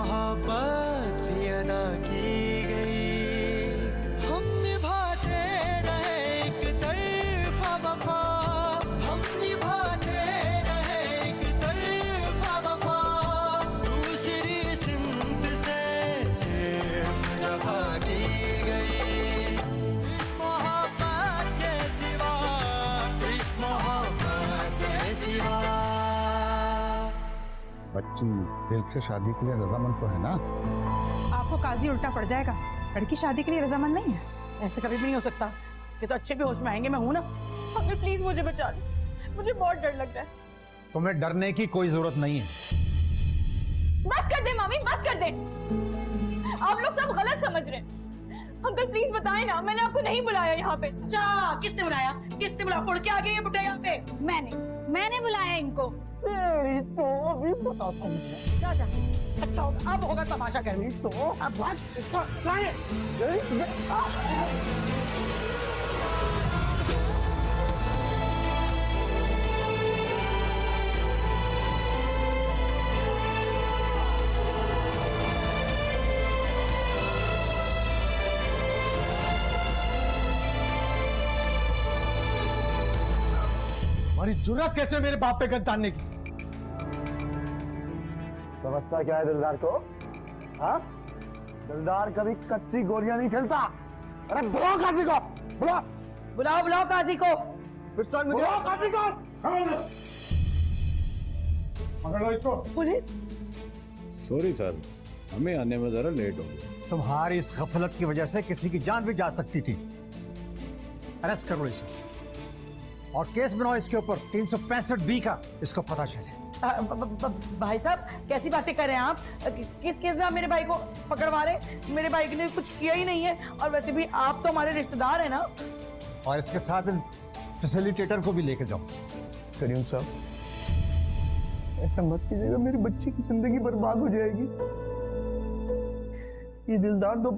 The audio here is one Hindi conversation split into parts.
मोहब्बत भी अदा की गई, हम निभाते रहे एक तरफा वफा, हम निभाते रहे एक तरफा वफा, दूसरी सिमत से सिर्फ जफा की गई। इस मोहब्बत के सिवा, इस मोहब्बत के सिवा। बच्ची दिल से शादी के लिए रजामंद तो है ना? आपको काजी उल्टा पड़ जाएगा, लड़की शादी के लिए रजामंद नहीं है। ऐसे कभी भी नहीं हो सकता, इसके तो अच्छे भी होश में आएंगे, मैं हूं ना। अंकल प्लीज मुझे बचा लो, मुझे बहुत डर लग रहा है। तुम्हें डरने की कोई जरूरत नहीं है। बस कर दे मामी, बस कर दे, आप लोग सब गलत समझ रहे हैं। अंकल प्लीज बताएं ना, मैंने आपको नहीं बुलाया यहाँ पे। अच्छा, किसने बुलाया? किसने बुलाया? उड़ के आ गए ये बुढ़े यहाँ पे। मैंने बुलाया इनको। तो अभी बताता हूँ क्या क्या। अच्छा होगा, अब होगा तमाशा करनी तो अब बात हमारी जुर्रत कैसे मेरे बाप पे गन तानने की? समझता क्या है दिलदार को? हाँ, दिलदार कभी कच्ची गोलियां नहीं खेलता। अरे बुलाओ काजी को, बुलाओ बुलाओ बुलाओ काजी को। पिस्तौल में बुलाओ काजी को। पकड़ लो इसको। पुलिस? सॉरी सर, हमें आने में जरा लेट हो गया। तुम्हारी इस गफलत की वजह से किसी की जान भी जा सकती थी। अरेस्ट करो इसे और केस बनाओ इसके ऊपर 365 का, इसको पता चले। भाई साहब कैसी बातें कर रहे हैं आप? किस केस में आप मेरे भाई को पकड़वा रहे? मेरे भाई ने कुछ किया ही नहीं है, और वैसे भी आप तो हमारे रिश्तेदार हैं ना। और इसके साथ फैसिलिटेटर को भी लेके जाओ। करीम साहब, ऐसा मत कीजिएगा, मेरी बच्ची की जिंदगी बर्बाद हो जाएगी। ये दिलदार तो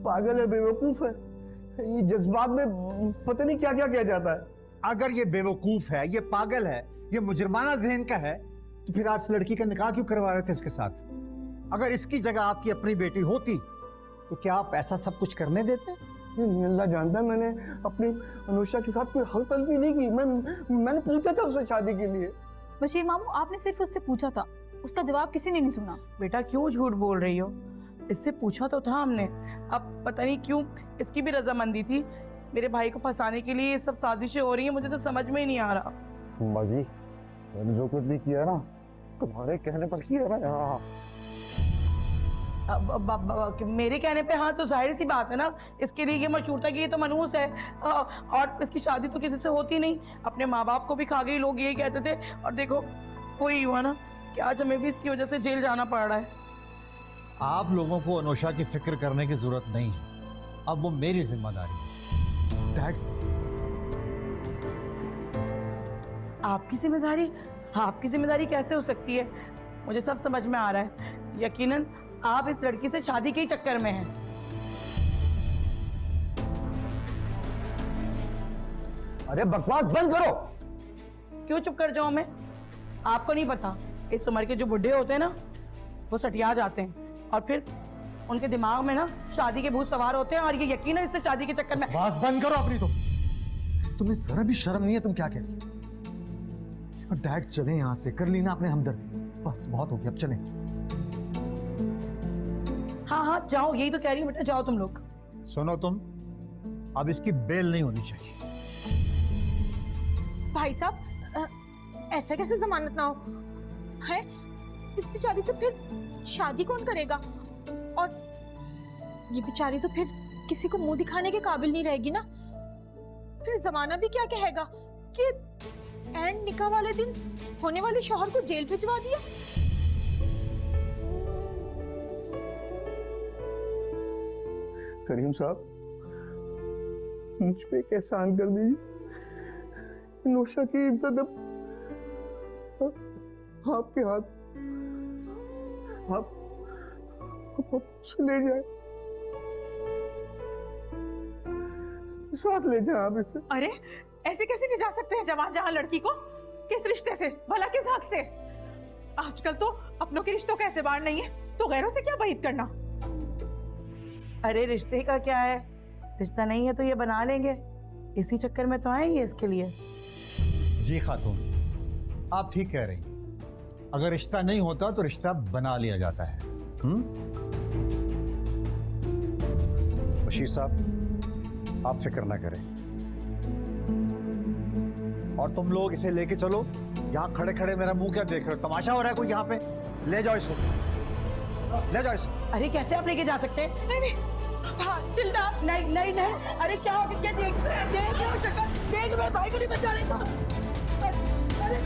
पागल है, बेवकूफ है, ये जज्बात में पता नहीं क्या क्या किया जाता है। अगर ये बेवकूफ है, ये पागल है, ये मुजरमाना जहन का है, तो फिर आप इस लड़की का निकाह क्यों करवा रहे थे इसके साथ? अगर इसकी जगह आपकी अपनी बेटी होती तो क्या आप ऐसा सब कुछ करने देते? अल्लाह जानता है, मैंने अपनी अनुषा के साथ कोई हक तलबी नहीं की। मैंने पूछा था उससे शादी के लिए। बशीर मामू, आपने सिर्फ उससे पूछा था, उसका जवाब किसी ने नहीं सुना। बेटा क्यों झूठ बोल रही हो? इससे पूछा तो था हमने, अब पता नहीं क्यों इसकी भी रजामंदी थी। मेरे भाई को फंसाने के लिए ये सब साजिशें हो रही हैं, मुझे तो समझ में ही नहीं आ रहा। अम्मा जी, मैंने जो कुछ नहीं किया ना, तुम्हारे कहने पर किया ना। मेरे कहने पे हाँ, तो जाहिर सी बात है ना, इसके लिए ये मशहूर था कि ये तो मनहूस है, और इसकी शादी तो किसी से होती नहीं। अपने माँ बाप को भी खा गई, लोग यही कहते थे, और देखो वही हुआ ना कि आज हमें भी इसकी वजह से जेल जाना पड़ रहा है। आप लोगों को अनुषा की फिक्र करने की जरूरत नहीं है, अब वो मेरी जिम्मेदारी है। डैड, आपकी जिम्मेदारी? आपकी जिम्मेदारी कैसे हो सकती है? मुझे सब समझ में आ रहा है, यकीनन आप इस लड़की से शादी के ही चक्कर में हैं। अरे बकवास बंद करो। क्यों चुप कर जाऊं मैं? आपको नहीं पता, इस उम्र के जो बुढ़े होते हैं ना, वो सटिया जाते हैं, और फिर उनके दिमाग में ना शादी के भूत सवार होते हैं, और ये यकीनन इससे शादी के चक्कर में। बस बंद करो अपनी। तुम्हें जरा भी शर्म नहीं है? तुम क्या कह रही हो? डैड चले यहाँ से, कर ली ना आपने हमदर्दी, बस बहुत हो गया, अब चलें। हाँ हाँ जाओ, यही तो कह रही हूँ बेटा, जाओ तुम लोग। सुनो तुम, अब इसकी बेल नहीं होनी चाहिए। भाई साहब, ऐसा कैसे जमानत ना हो है? इस बेचारी से फिर शादी कौन करेगा? और ये बेचारी तो फिर किसी को मुंह दिखाने के काबिल नहीं रहेगी ना। फिर जमाना भी क्या कहेगा कि एंड निकाह वाले दिन होने वाले शौहर को जेल भिजवा दिया। करीम साहब, मुझ पे एक एहसान कर दीजिए। नौशा की इज्जत अब आपके हाथ, आप ले जाए, साथ ले जाए आप इसे। अरे ऐसे कैसे ले जा सकते हैं जवान जहां लड़की को? किस रिश्ते से, भला किस हक से? आजकल तो अपनों के रिश्तों का एतबार नहीं है, तो गैरों से क्या बात करना? अरे रिश्ते का क्या है, रिश्ता नहीं है तो ये बना लेंगे, इसी चक्कर में तो आएंगे इसके लिए। जी खातून, आप ठीक कह रही हैं। अगर रिश्ता नहीं होता तो रिश्ता बना लिया जाता है। बशीर साहब, आप फिक्र ना करें, और तुम लोग इसे लेके चलो। यहाँ खड़े खड़े मेरा मुंह क्या देख रहे हो? तमाशा हो रहा है कोई यहाँ पे? ले जाओ इसको, ले जाओ इसको। अरे कैसे आप लेके जा सकते हैं? नहीं नहीं, हाँ दिलदार, नहीं नहीं नहीं, अरे क्या हो गया? देख देख शक्ल, देख मेरे भाई को नहीं बचा रही तो। अरे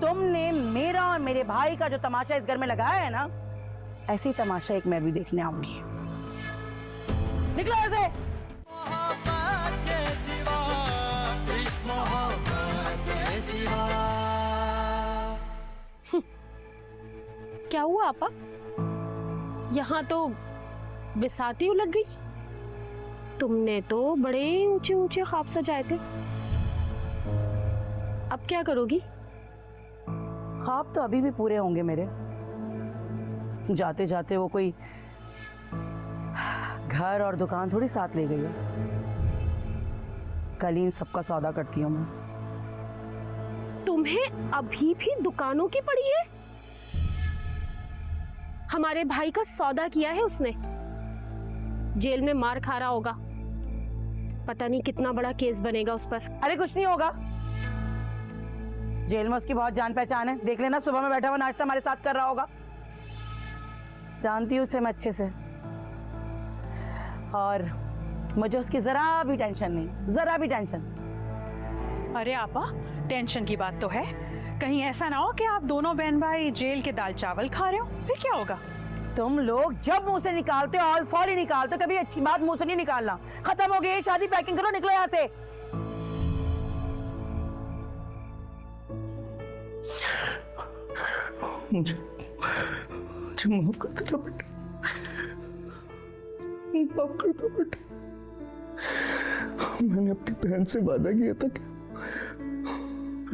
तुमने मेरा और मेरे भाई का जो तमाशा इस घर में लगाया है ना, ऐसी तमाशा एक मैं भी देखने आऊंगी। निकलो ऐसे। मोहब्बत के सिवा, इस मोहब्बत के सिवा। क्या हुआ आपा? यहाँ तो बिसाती उलट गई। तुमने तो बड़े ऊंचे ऊंचे ख्वाब सजाए थे, अब क्या करोगी? ख्वाब तो अभी भी पूरे होंगे मेरे। जाते जाते वो कोई घर और दुकान थोड़ी साथ ले गई है। कल ही इन सबका सौदा करती हूँ मैं। तुम्हें अभी भी दुकानों की पड़ी है? हमारे भाई का सौदा किया है उसने, जेल में मार खा रहा होगा, पता नहीं कितना बड़ा केस बनेगा उस पर। अरे कुछ नहीं होगा, जेल में उसकी बहुत जान पहचान है। देख लेना, सुबह में बैठा हुआ नाश्ता हमारे साथ कर रहा होगा। जानती हूँ उसे मैं अच्छे से, और मुझे उसकी जरा भी टेंशन नहीं, जरा भी टेंशन। अरे आपा, टेंशन की बात तो है। कहीं ऐसा ना हो कि आप दोनों बहन भाई जेल के दाल चावल खा रहे हो, फिर क्या होगा? तुम लोग जब मुंह से निकालते हो ऑल फॉल ही निकालते हो, कभी अच्छी बात मुंह से नहीं निकालना। खत्म हो गई शादी, पैकिंग करो, निकलो यहाँ से। मुझे माफ कर दो बेटा, माफ कर दो बेटा। मैंने अपनी बहन से वादा किया था कि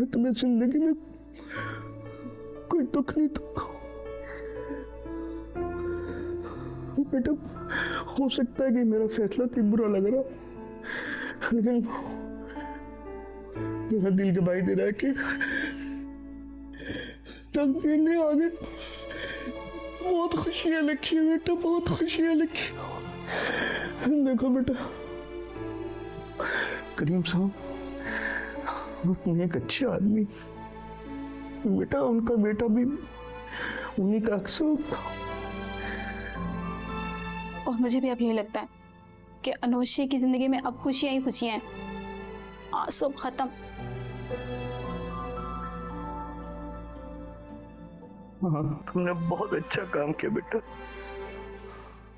मैं तुम्हें जिंदगी में कोई दुख नहीं दूंगा। बेटा, हो सकता है कि मेरा फैसला भी बुरा लग रहा, लेकिन मेरा दिल गवाही दे रहा है कि तकदीर ने आगे बहुत खुशियां लिखी है बेटा, बहुत खुशियां लिखी। देखो बेटा, करीम साहब एक अच्छे आदमी बेटा, उनका बेटा भी उन्हीं का अक्स होगा। और मुझे भी अब यही लगता है कि अनुश्री की जिंदगी में अब खुशियां ही खुशियां हैं, आंसू अब खत्म। हाँ, तुमने बहुत अच्छा काम किया बेटा,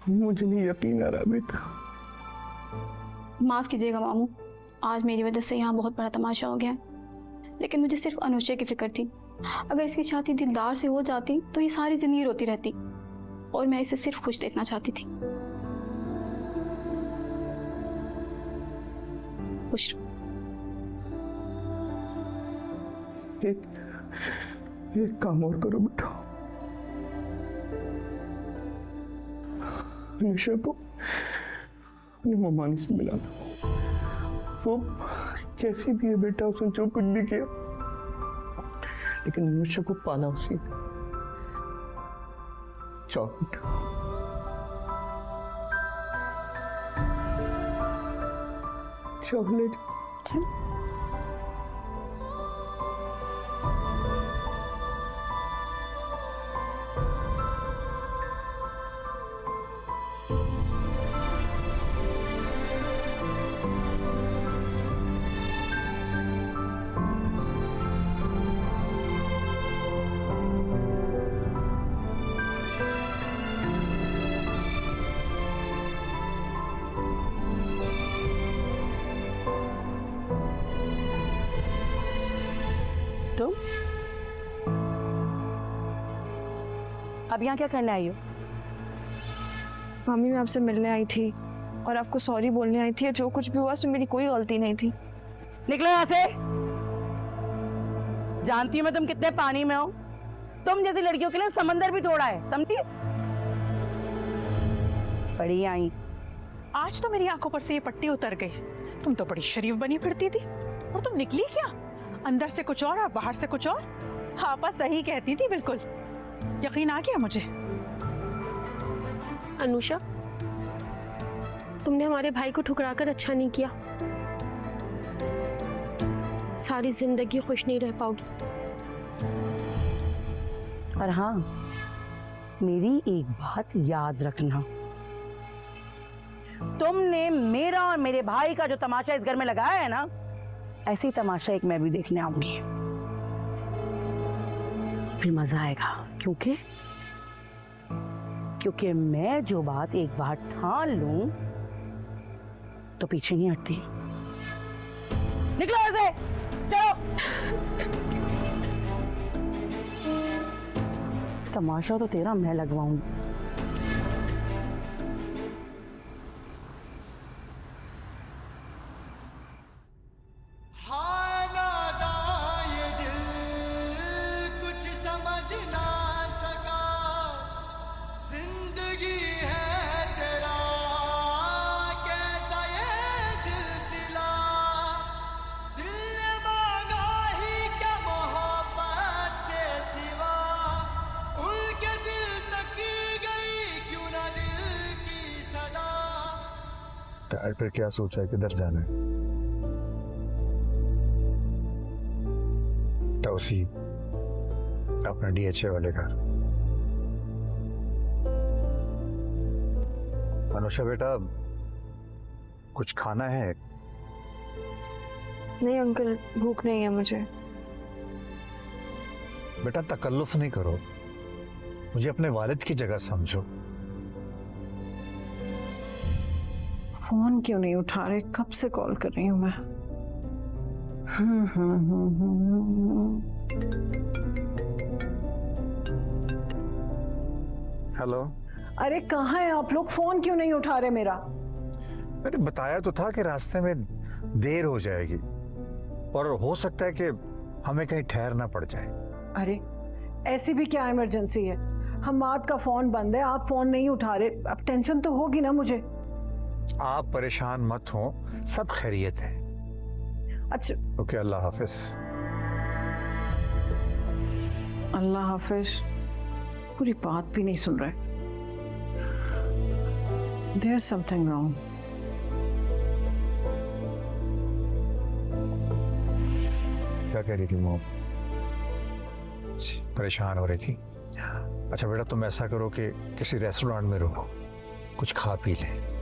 मुझे नहीं यकीन आ रहा बेटा। माफ कीजिएगा मामू, आज मेरी वजह से यहाँ बहुत बड़ा तमाशा हो गया है, लेकिन मुझे सिर्फ अनुश्री की फिक्र थी। अगर इसकी शादी दिलदार से हो जाती तो ये सारी जिंदगी रोती रहती, और मैं इसे सिर्फ खुश देखना चाहती थी। खुश रहो। एक काम और करो बेटा, अनुषा को अपनी ममानी से मिलाना। वो कैसी भी है बेटा, उसने जो कुछ भी किया, लेकिन अनुषा को पाला उसी। चलो बेटा। चॉकलेट। चल। तुम अब यहाँ क्या करने आई हो? मामी, मैं आपसे मिलने आई थी और आपको सॉरी बोलने आई थी। जो कुछ भी हुआ उसमें मेरी कोई गलती नहीं थी। निकलो यहाँ से। जानती हूँ मैं तुम कितने पानी में हो। तुम जैसी लड़कियों के लिए समंदर भी थोड़ा है, समझी? बड़ी आई। आज तो मेरी आंखों पर से ये पट्टी उतर गई। तुम तो बड़ी शरीफ बनी फिरती थी, और तुम निकली क्या? अंदर से कुछ और बाहर से कुछ और। आपा सही कहती थी, बिल्कुल यकीन आ गया मुझे। अनुषा, तुमने हमारे भाई को ठुकराकर अच्छा नहीं किया। सारी जिंदगी खुश नहीं रह पाओगी। और हाँ, मेरी एक बात याद रखना, तुमने मेरा और मेरे भाई का जो तमाशा इस घर में लगाया है ना, ऐसी तमाशा एक मैं भी देखने आऊंगी। फिर मजा आएगा, क्योंकि मैं जो बात एक बार ठान लूं तो पीछे नहीं हटती। निकलो ऐसे, चलो। तमाशा तो तेरा मैं लगवाऊंगी। हाय नादान ये दिल कुछ समझ ना सका, जिंदगी है तेरा कैसा ये सिलसिला, दिल ने मांगा ही क्या मोहब्बत के सिवा, उनके दिल तक गई क्यों ना दिल की सदा। टायर पे क्या सोचा है, किधर जाना है? उसी अपना DHA वाले घर। अनुषा बेटा, कुछ खाना है? नहीं अंकल, भूख नहीं है मुझे। बेटा तकल्लुफ नहीं करो, मुझे अपने वालिद की जगह समझो। फोन क्यों नहीं उठा रहे? कब से कॉल कर रही हूँ मैं। हेलो। अरे कहाँ है आप लोग? फोन क्यों नहीं उठा रहे मेरा? मैंने बताया तो था कि रास्ते में देर हो जाएगी और हो सकता है कि हमें कहीं ठहरना पड़ जाए। अरे ऐसी भी क्या इमरजेंसी है? हमाद का फोन बंद है, आप फोन नहीं उठा रहे, अब टेंशन तो होगी ना मुझे। आप परेशान मत हो, सब खैरियत है। अच्छा ओके, अल्लाह हाफिज। अल्लाह हाफिज। पूरी बात भी नहीं सुन रहे। There's something wrong. क्या कह रही थी मोम? परेशान हो रही थी? अच्छा बेटा, तुम ऐसा करो कि किसी रेस्टोरेंट में रुको, कुछ खा पी ले।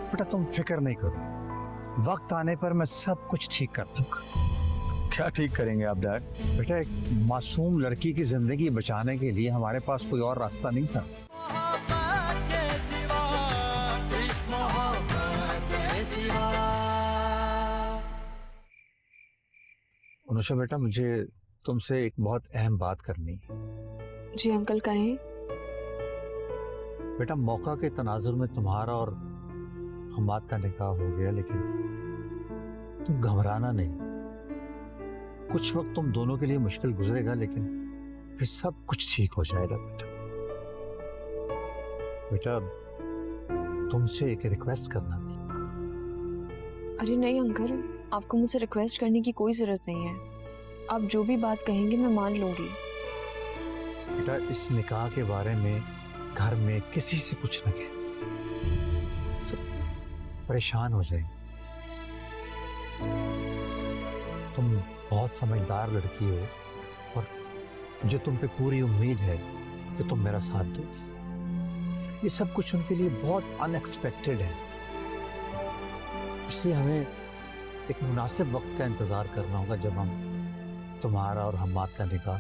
बेटा तुम फिक्र नहीं करो, वक्त आने पर मैं सब कुछ ठीक कर दूंगा। क्या ठीक करेंगे आप डैड? बेटा एक मासूम लड़की की जिंदगी बचाने के लिए हमारे पास कोई और रास्ता नहीं था। मोहब्बत के सिवा, इस मोहब्बत के सिवा। अनुषा बेटा, मुझे तुमसे एक बहुत अहम बात करनी है। जी अंकल, कहें। बेटा मौका के तनाजुर में तुम्हारा और हमाद का निकाह हो गया, लेकिन तुम घबराना नहीं। कुछ वक्त तुम दोनों के लिए मुश्किल गुजरेगा, लेकिन फिर सब कुछ ठीक हो जाएगा। बेटा बेटा तुमसे एक रिक्वेस्ट करना थी। अरे नहीं अंकल, आपको मुझसे रिक्वेस्ट करने की कोई जरूरत नहीं है। आप जो भी बात कहेंगे मैं मान लूंगी। बेटा इस निकाह के बारे में घर में किसी से कुछ न कहे, सब परेशान हो जाएंगे। तुम बहुत समझदार लड़की हो और मुझे तुम पे पूरी उम्मीद है कि तुम मेरा साथ दोगी। ये सब कुछ उनके लिए बहुत अनएक्सपेक्टेड है, इसलिए हमें एक मुनासिब वक्त का इंतजार करना होगा जब हम तुम्हारा और हमाद का निकाह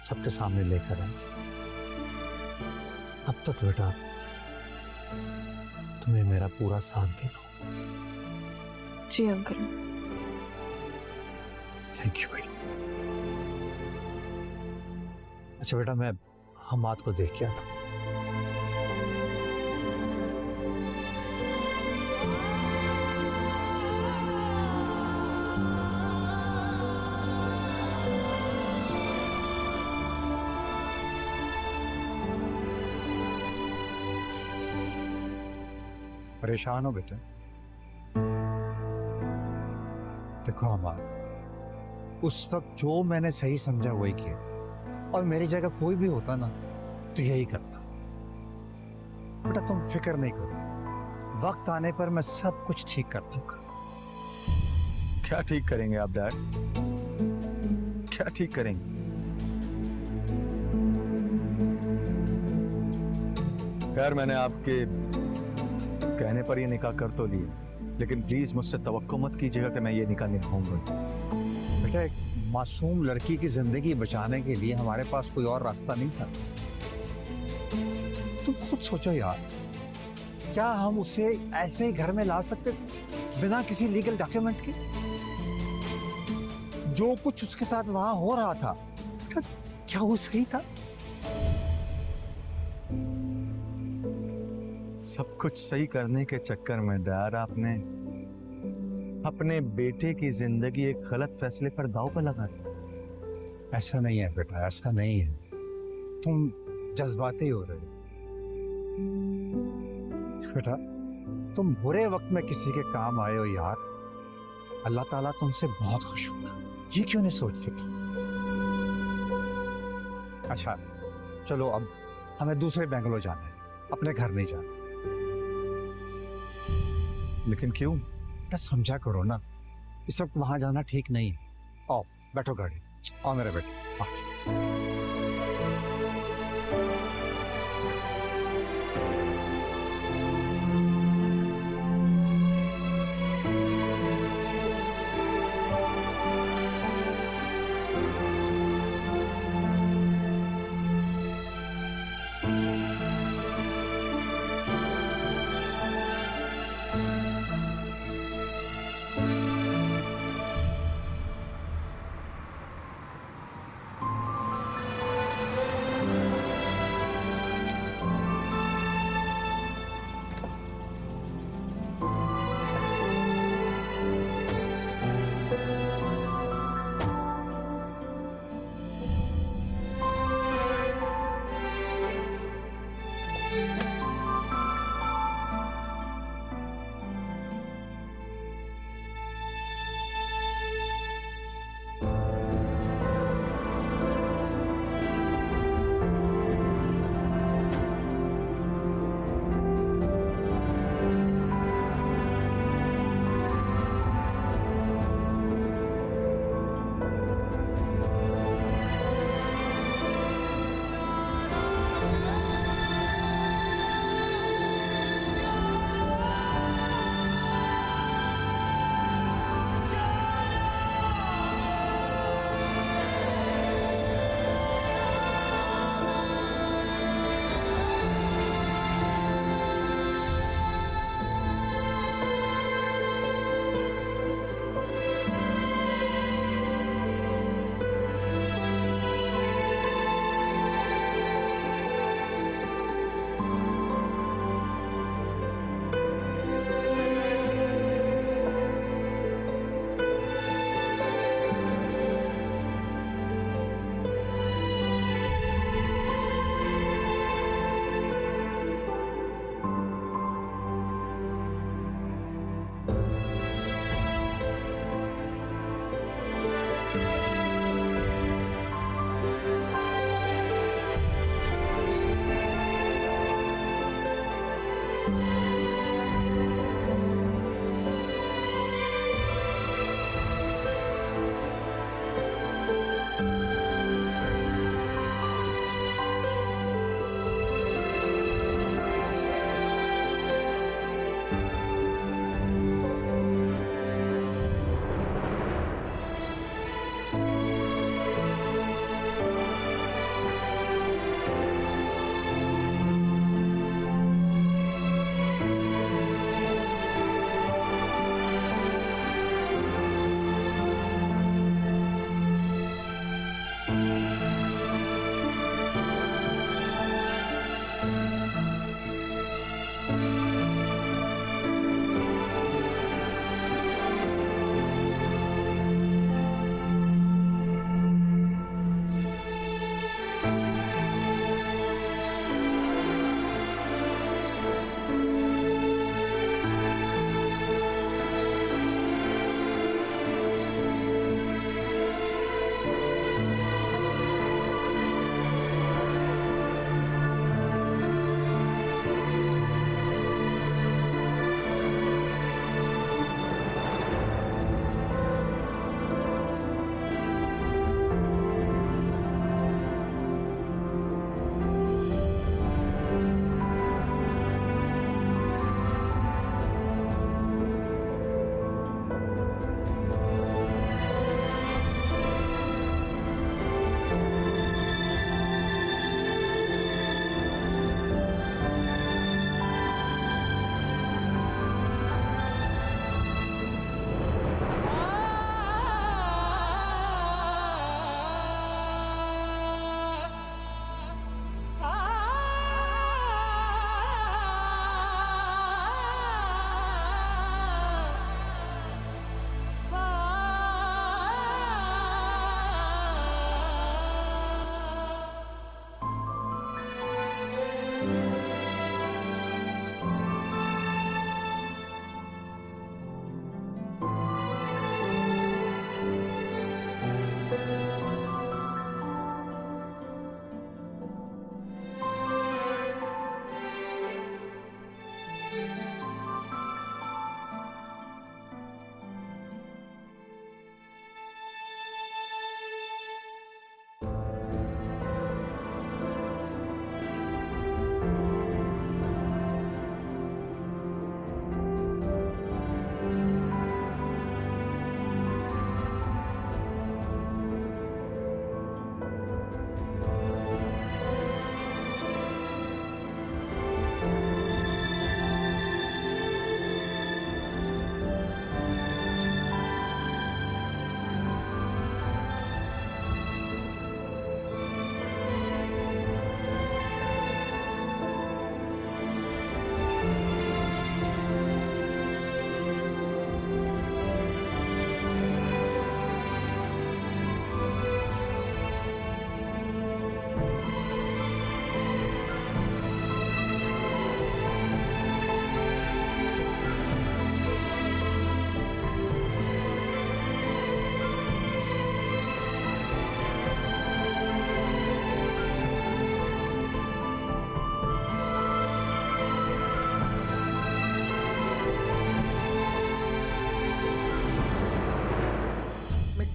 सबके सामने लेकर आएंगे। अब तक बेटा तुम्हें मेरा पूरा साथ देना होगा। जी अंकल। थैंक यू बेटा। अच्छा बेटा, मैं हमाद को देख के आता हूं। परेशान हो बेटा? देखो हमाद, उस वक्त जो मैंने सही समझा वही किया, और मेरी जगह कोई भी होता ना तो यही करता। बेटा तुम फिक्र नहीं करो, वक्त आने पर मैं सब कुछ ठीक कर दूंगा। क्या ठीक करेंगे आप डैड? क्या ठीक करेंगे? यार मैंने आपके कहने पर ये निकाह कर तो लिए, लेकिन प्लीज मुझसे तवक्को मत कीजिएगा कि मैं ये निकाह निभाऊंगा। बेटा एक मासूम लड़की की जिंदगी बचाने के लिए हमारे पास कोई और रास्ता नहीं था। तुम खुद सोचो यार, क्या हम उसे ऐसे ही घर में ला सकते थे बिना किसी लीगल डॉक्यूमेंट के? जो कुछ उसके साथ वहां हो रहा था, क्या वो सही था? सब कुछ सही करने के चक्कर में डैड आपने अपने बेटे की जिंदगी एक गलत फैसले पर दांव पर लगा दी। ऐसा नहीं है बेटा, ऐसा नहीं है। तुम जज्बाती हो रहे हो। बेटा तुम बुरे वक्त में किसी के काम आए हो यार, अल्लाह ताला तुमसे बहुत खुश होगा। ये क्यों नहीं सोचते तुम? अच्छा चलो, अब हमें दूसरे बेंगलोर जाना है, अपने घर नहीं जाना। लेकिन क्यों? बेटा समझा करो ना, इस वक्त वहां जाना ठीक नहीं है। आओ बैठो गाड़ी, आओ मेरे बेटे आओ।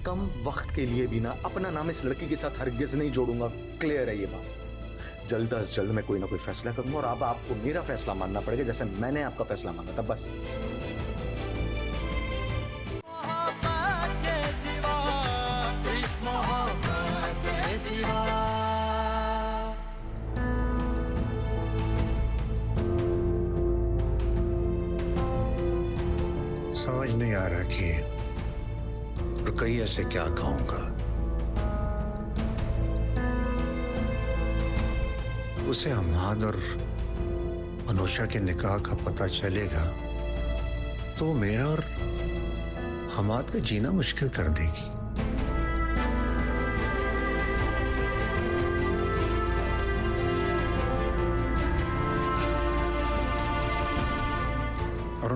कम वक्त के लिए भी ना अपना नाम इस लड़की के साथ हरगिज नहीं जोड़ूंगा। क्लियर है ये बात? जल्द अज जल्द मैं कोई ना कोई फैसला करूंगा और अब आपको मेरा फैसला मानना पड़ेगा जैसे मैंने आपका फैसला माना था, बस। मोहब्बत के सिवा, इस मोहब्बत के सिवा। समझ नहीं आ रहा कि रुकैया से क्या कहूंगा। उसे हमाद और अनुषा के निकाह का पता चलेगा तो मेरा और हमाद का जीना मुश्किल कर देगी। और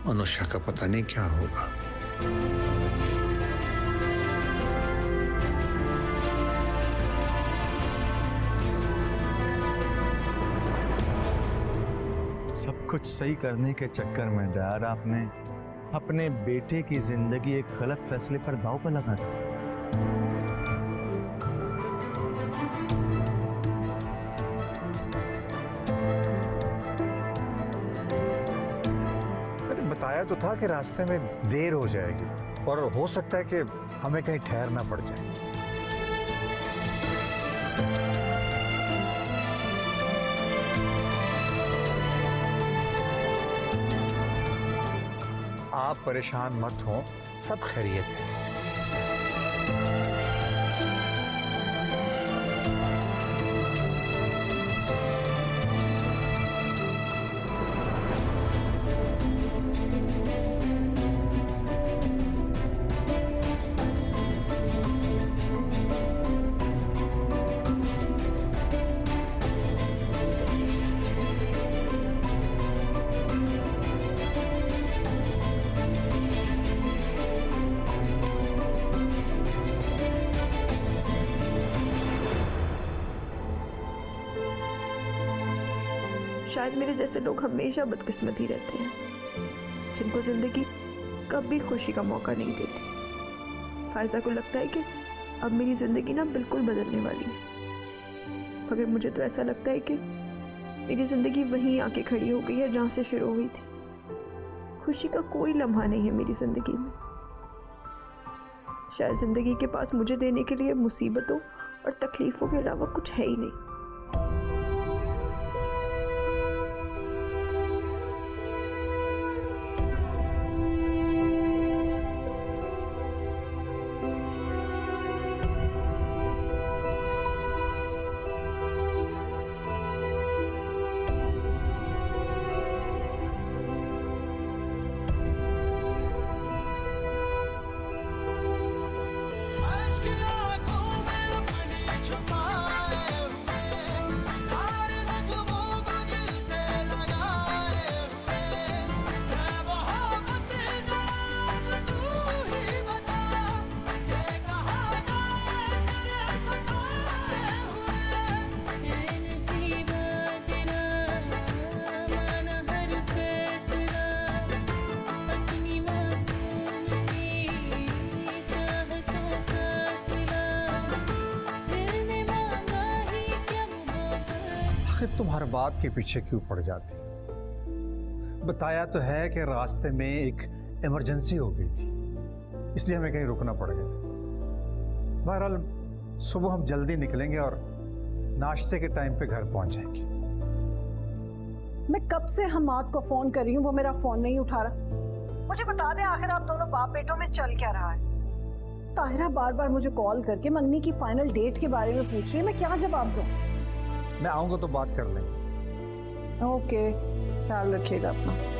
अनुषा का पता नहीं क्या होगा। सब कुछ सही करने के चक्कर में डर आपने अपने बेटे की जिंदगी एक गलत फैसले पर दांव पर लगा दी। मैंने बताया तो था कि रास्ते में देर हो जाएगी और हो सकता है कि हमें कहीं ठहरना पड़ जाए। आप परेशान मत हो, सब खैरियत है। शायद मेरे जैसे लोग हमेशा बदकिस्मत ही रहते हैं, जिनको जिंदगी कभी खुशी का मौका नहीं देती। फायजा को लगता है कि अब मेरी जिंदगी ना बिल्कुल बदलने वाली है, मगर मुझे तो ऐसा लगता है कि मेरी जिंदगी वहीं आके खड़ी हो गई है जहाँ से शुरू हुई थी। खुशी का कोई लम्हा नहीं है मेरी जिंदगी में। शायद जिंदगी के पास मुझे देने के लिए मुसीबतों और तकलीफों के अलावा कुछ है ही नहीं। आखिर तुम हर बात के पीछे क्यों पड़ जाती? बताया तो है कि रास्ते में एक इमरजेंसी हो गई थी, इसलिए हमें कहीं रुकना पड़ गया। बहरहाल सुबह हम जल्दी निकलेंगे और नाश्ते के टाइम पे घर पहुंच जाएंगे। मैं कब से हमाद को फोन कर रही हूँ, वो मेरा फोन नहीं उठा रहा। मुझे बता दे आखिर आप दोनों बाप बेटों में चल क्या रहा है? ताहिरा बार बार मुझे कॉल करके मंगनी की फाइनल डेट के बारे में पूछ रही है, मैं क्या जवाब दूँ? मैं आऊंगा तो बात कर लेंगे। ओके, ख्याल रखिएगा अपना।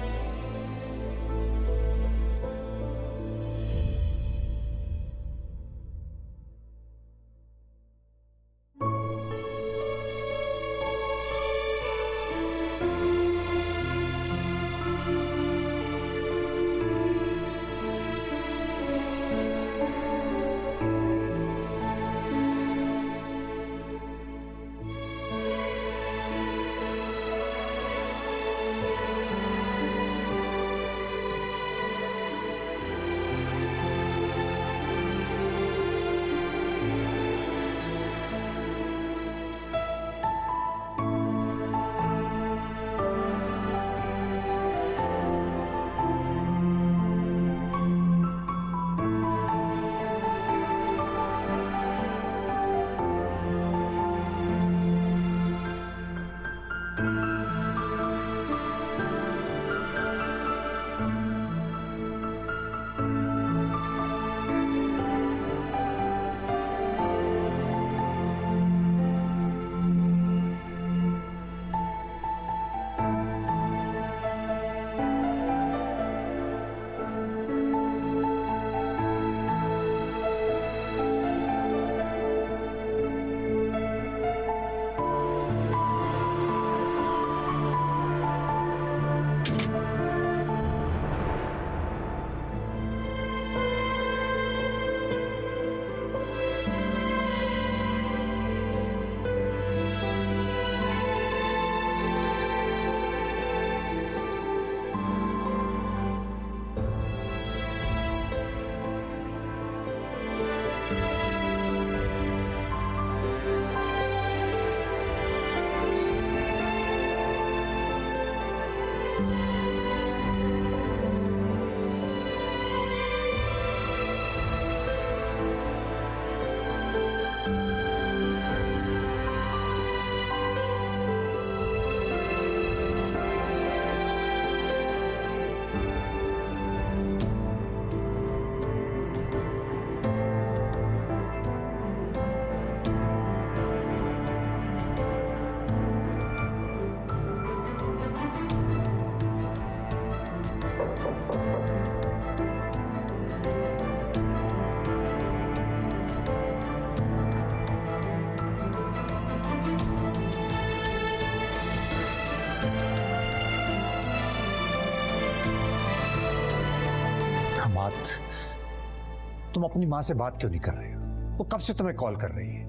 बात तुम अपनी मां से बात क्यों नहीं कर रहे हो? वो कब से तुम्हें कॉल कर रही है?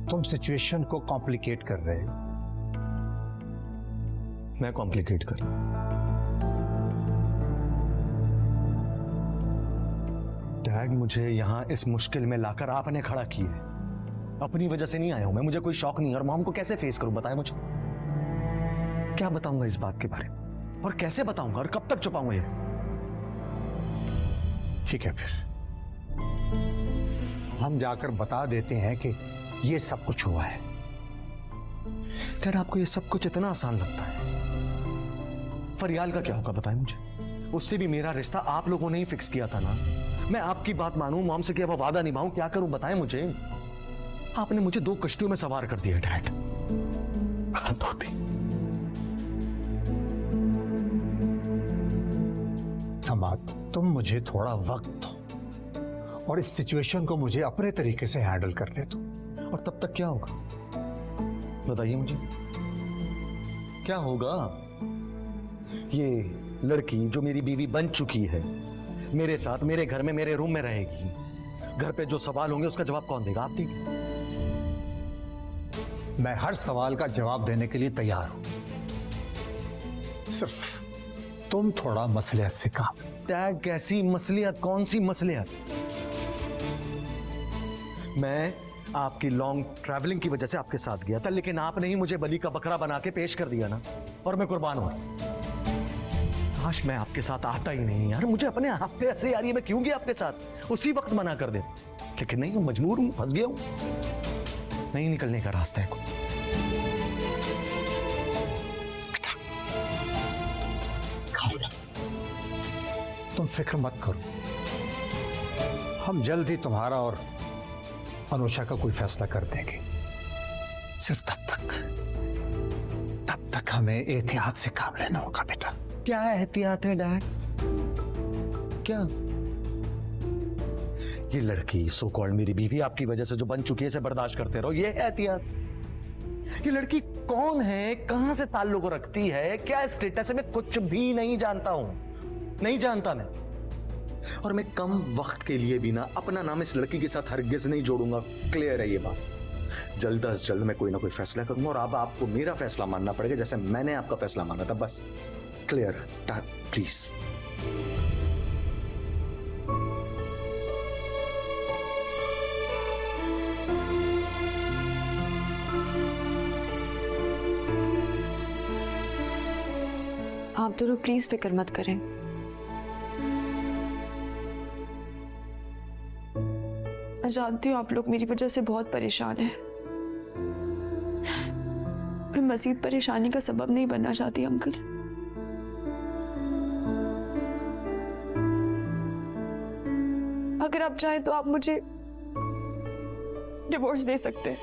तुम सिचुएशन को कॉम्प्लिकेट कर रहे हो। मैं कॉम्प्लिकेट कर रहा हूं? डैड, मुझे यहां इस मुश्किल में लाकर आपने खड़ा किया है। अपनी वजह से नहीं आया हूं मैं, मुझे कोई शौक नहीं। और मॉम को कैसे फेस करूं बताएं मुझे। क्या बताऊंगा इस बात के बारे में, और कैसे बताऊंगा, और कब तक छुपाऊंगा ये? ठीक है, फिर हम जाकर बता देते हैं कि ये सब कुछ हुआ है। डैड, आपको ये सब कुछ इतना आसान लगता है? फरियाल का क्या होगा बताएं मुझे। उससे भी मेरा रिश्ता आप लोगों ने ही फिक्स किया था ना। मैं आपकी बात मानूं, मॉम से किया वो वादा निभाऊं, क्या करूं बताएं मुझे। आपने मुझे 2 कश्तियों में सवार कर दिया डैड। हद होती। हमाद, तुम मुझे थोड़ा वक्त दो और इस सिचुएशन को मुझे अपने तरीके से हैंडल करने दो। और तब तक क्या होगा बताइए मुझे, क्या होगा? ये लड़की जो मेरी बीवी बन चुकी है, मेरे साथ मेरे घर में मेरे रूम में रहेगी। घर पे जो सवाल होंगे उसका जवाब कौन देगा? आप देंगे? मैं हर सवाल का जवाब देने के लिए तैयार हूं। सिर्फ तुम थोड़ा मसलियत से काम। डैड, कैसी मसलियत? कौन सी मसलियत? मैं आपकी लॉन्ग ट्रैवलिंग की वजह से आपके साथ गया था, लेकिन आपने ही मुझे बलि का बकरा बना के पेश कर दिया ना, और मैं कुर्बान हुआ। काश मैं आपके साथ आता ही नहीं यार। मुझे अपने आप पे ऐसे यार, ये मैं क्यों गया आपके साथ? उसी वक्त मना कर दे, लेकिन नहीं, मजबूर हूं, फंस गया हूं। नहीं निकलने का रास्ता है कोई। तुम फिक्र मत करो, हम जल्द ही तुम्हारा और अनुषा का कोई फैसला कर देंगे। सिर्फ तब तक हमें एहतियात से काम लेना होगा बेटा। क्या एहतियात है डैड? क्या? ये लड़की सो कॉल्ड मेरी बीवी आपकी वजह से जो बन चुकी है, इसे बर्दाश्त करते रहो, ये है एहतियात? ये लड़की कौन है, कहां से ताल्लुक रखती है, क्या स्टेटस है, मैं कुछ भी नहीं जानता हूं। नहीं जानता मैं। और मैं कम वक्त के लिए भी ना अपना नाम इस लड़की के साथ हरगिज नहीं जोड़ूंगा। क्लियर है ये बात? जल्द अज जल्द मैं कोई ना कोई फैसला करूंगा, और अब आपको मेरा फैसला मानना पड़ेगा जैसे मैंने आपका फैसला माना था। बस क्लियर? प्लीज। आप दोनों प्लीज फिक्र मत करें। मैं जानती हूँ आप लोग मेरी वजह से बहुत परेशान हैं। मैं मजीद परेशानी का सबब नहीं बनना चाहती अंकल। अगर आप चाहें तो आप मुझे डिवोर्स दे सकते हैं।